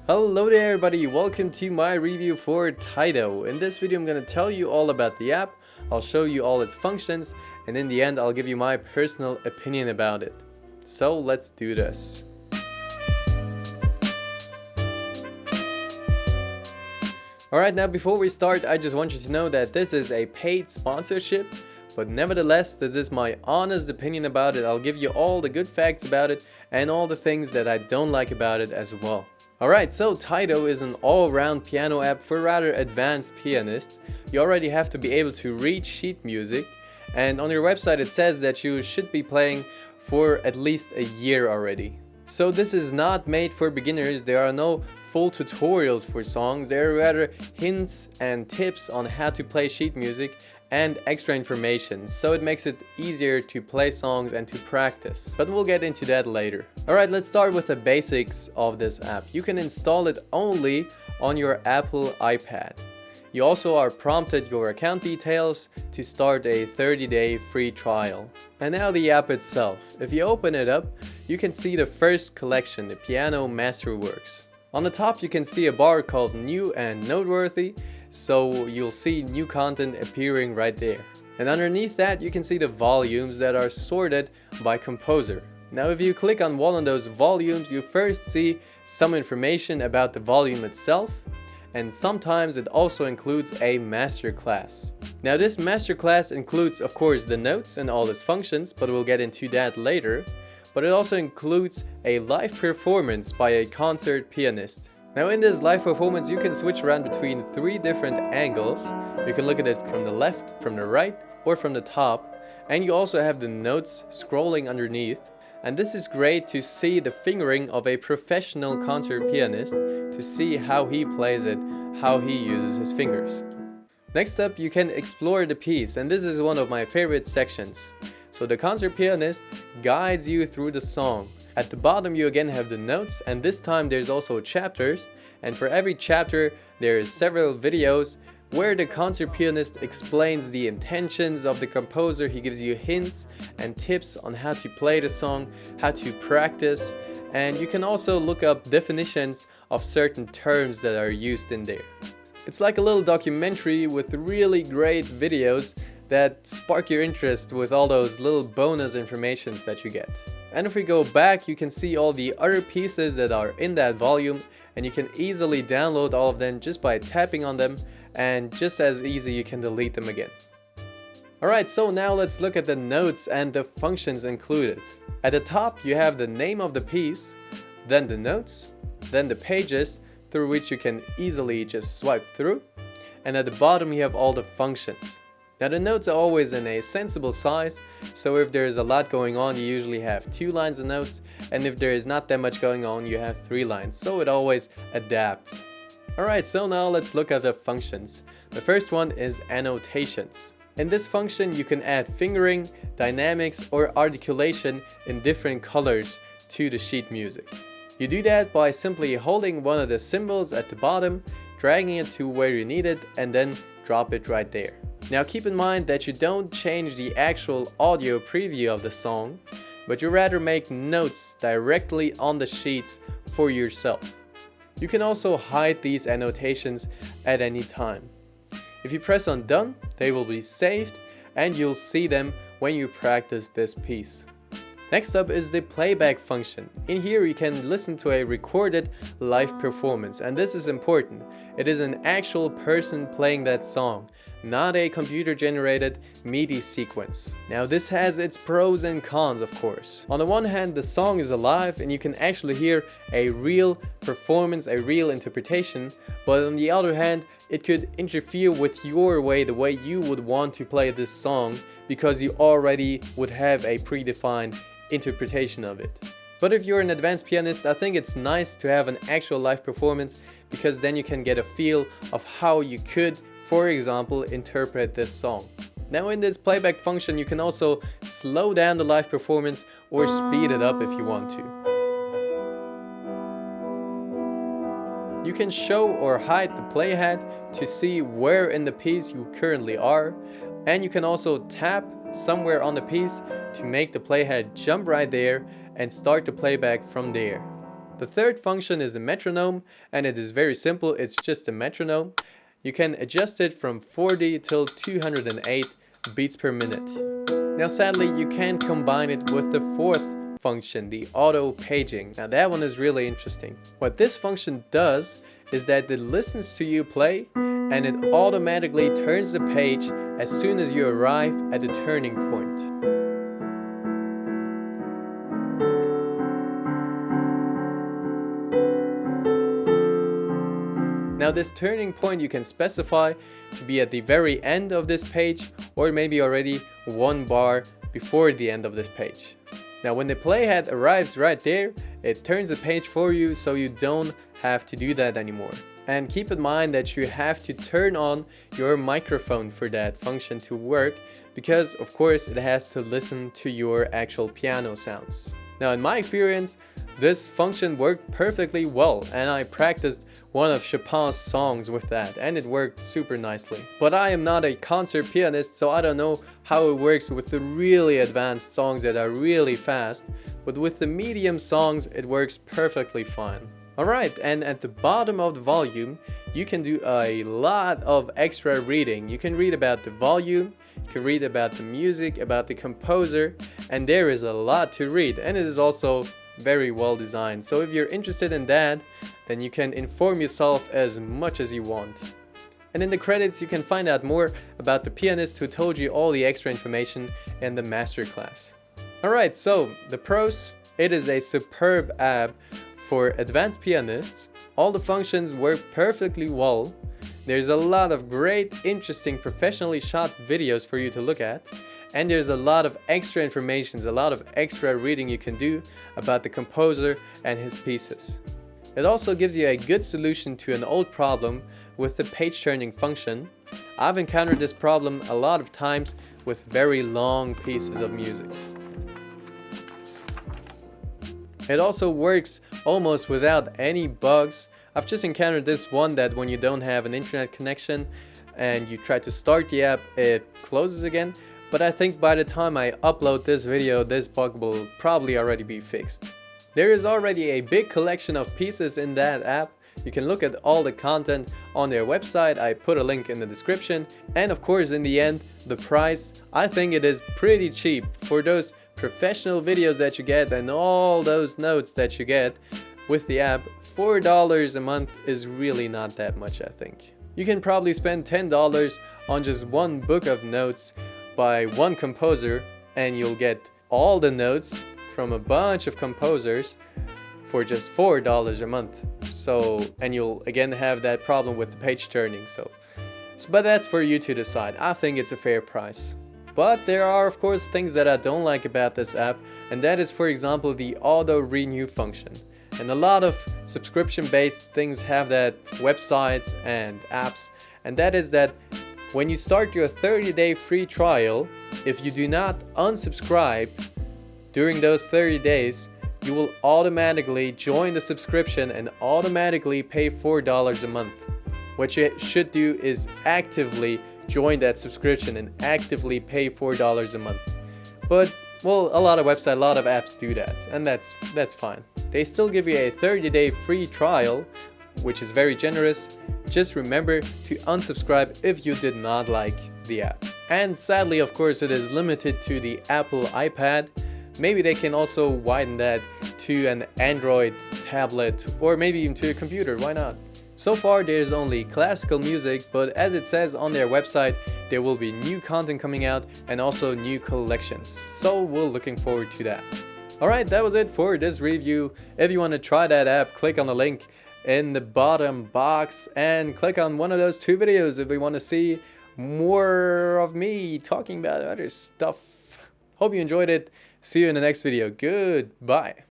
Hello there everybody, welcome to my review for TIDO. In this video I'm going to tell you all about the app, I'll show you all its functions, and in the end I'll give you my personal opinion about it. So let's do this. Alright, now before we start, I just want you to know that this is a paid sponsorship, but nevertheless, this is my honest opinion about it. I'll give you all the good facts about it and all the things that I don't like about it as well. Alright, so TIDO is an all-round piano app for rather advanced pianists. You already have to be able to read sheet music, and on your website it says that you should be playing for at least a year already. So this is not made for beginners. There are no full tutorials for songs. There are rather hints and tips on how to play sheet music and extra information, so it makes it easier to play songs and to practice. But we'll get into that later. Alright, let's start with the basics of this app. You can install it only on your Apple iPad. You also are prompted your account details to start a 30-day free trial. And now the app itself. If you open it up, you can see the first collection, the Piano Masterworks. On the top you can see a bar called New and Noteworthy, so you'll see new content appearing right there. And underneath that you can see the volumes that are sorted by composer. Now if you click on one of those volumes, you first see some information about the volume itself, and sometimes it also includes a masterclass. Now this masterclass includes of course the notes and all its functions, but we'll get into that later. But it also includes a live performance by a concert pianist. Now in this live performance you can switch around between 3 different angles. You can look at it from the left, from the right, or from the top. And you also have the notes scrolling underneath. And this is great to see the fingering of a professional concert pianist, to see how he plays it, how he uses his fingers. Next up you can explore the piece, and this is one of my favorite sections. So the concert pianist guides you through the song. At the bottom you again have the notes, and this time there's also chapters, and for every chapter there is several videos where the concert pianist explains the intentions of the composer. He gives you hints and tips on how to play the song, how to practice, and you can also look up definitions of certain terms that are used in there. It's like a little documentary with really great videos that spark your interest with all those little bonus informations that you get. And if we go back, you can see all the other pieces that are in that volume, and you can easily download all of them just by tapping on them, and just as easy you can delete them again. Alright, so now let's look at the notes and the functions included. At the top you have the name of the piece, then the notes, then the pages through which you can easily just swipe through, and at the bottom you have all the functions. Now the notes are always in a sensible size, so if there is a lot going on you usually have 2 lines of notes, and if there is not that much going on you have 3 lines, so it always adapts. Alright, so now let's look at the functions. The first one is annotations. In this function you can add fingering, dynamics, or articulation in different colors to the sheet music. You do that by simply holding one of the symbols at the bottom, dragging it to where you need it, and then drop it right there. Now keep in mind that you don't change the actual audio preview of the song, but you rather make notes directly on the sheets for yourself. You can also hide these annotations at any time. If you press on done, they will be saved and you'll see them when you practice this piece. Next up is the playback function. In here you can listen to a recorded live performance, and this is important. It is an actual person playing that song, not a computer generated MIDI sequence. Now this has its pros and cons of course. On the one hand the song is alive and you can actually hear a real performance, a real interpretation, but on the other hand it could interfere with your way, the way you would want to play this song, because you already would have a predefined interpretation of it. But if you're an advanced pianist, I think it's nice to have an actual live performance, because then you can get a feel of how you could, for example, interpret this song. Now in this playback function you can also slow down the live performance or speed it up if you want to. You can show or hide the playhead to see where in the piece you currently are, and you can also tap somewhere on the piece to make the playhead jump right there and start the playback from there. The third function is the metronome, and it is very simple. It's just a metronome. You can adjust it from 40 till 208 beats per minute. Now sadly, you can't combine it with the fourth function, the auto paging. Now that one is really interesting. What this function does is that it listens to you play and it automatically turns the page as soon as you arrive at the turning point. Now this turning point you can specify to be at the very end of this page or maybe already one bar before the end of this page. Now when the playhead arrives right there, it turns the page for you so you don't have to do that anymore. And keep in mind that you have to turn on your microphone for that function to work because of course it has to listen to your actual piano sounds. Now in my experience, this function worked perfectly well and I practiced one of Chopin's songs with that and it worked super nicely. But I am not a concert pianist, so I don't know how it works with the really advanced songs that are really fast, but with the medium songs it works perfectly fine. Alright, and at the bottom of the volume you can do a lot of extra reading. You can read about the volume, you can read about the music, about the composer, and there is a lot to read, and it is also very well designed. So if you're interested in that, then you can inform yourself as much as you want. And in the credits you can find out more about the pianist who told you all the extra information in the masterclass. Alright, so the pros, it is a superb app for advanced pianists. All the functions work perfectly well. There's a lot of great, interesting, professionally shot videos for you to look at. And there's a lot of extra information, a lot of extra reading you can do about the composer and his pieces. It also gives you a good solution to an old problem with the page turning function. I've encountered this problem a lot of times with very long pieces of music. It also works almost without any bugs. I've just encountered this one that when you don't have an internet connection and you try to start the app, it closes again. But I think by the time I upload this video, this bug will probably already be fixed. There is already a big collection of pieces in that app. You can look at all the content on their website. I put a link in the description. And of course, in the end, the price, I think it is pretty cheap for those professional videos that you get and all those notes that you get with the app. $4 a month is really not that much, I think. You can probably spend $10 on just one book of notes by one composer and you'll get all the notes from a bunch of composers for just $4 a month. So, and you'll again have that problem with the page turning. But that's for you to decide. I think it's a fair price. But there are of course things that I don't like about this app, and that is for example the auto renew function. And a lot of subscription based things have that, websites and apps, and that is that when you start your 30-day free trial, if you do not unsubscribe during those 30 days, you will automatically join the subscription and automatically pay $4 a month. What you should do is actively join that subscription and actively pay $4 a month. But well, a lot of websites, a lot of apps do that, and that's fine. They still give you a 30-day free trial, which is very generous. Just remember to unsubscribe if you did not like the app. And sadly, of course, it is limited to the Apple iPad. Maybe they can also widen that to an Android tablet or maybe even to a computer, why not? So far there's only classical music, but as it says on their website, there will be new content coming out and also new collections. So we're looking forward to that. Alright, that was it for this review. If you want to try that app, click on the link in the bottom box and click on one of those two videos if you want to see more of me talking about other stuff. Hope you enjoyed it. See you in the next video. Goodbye.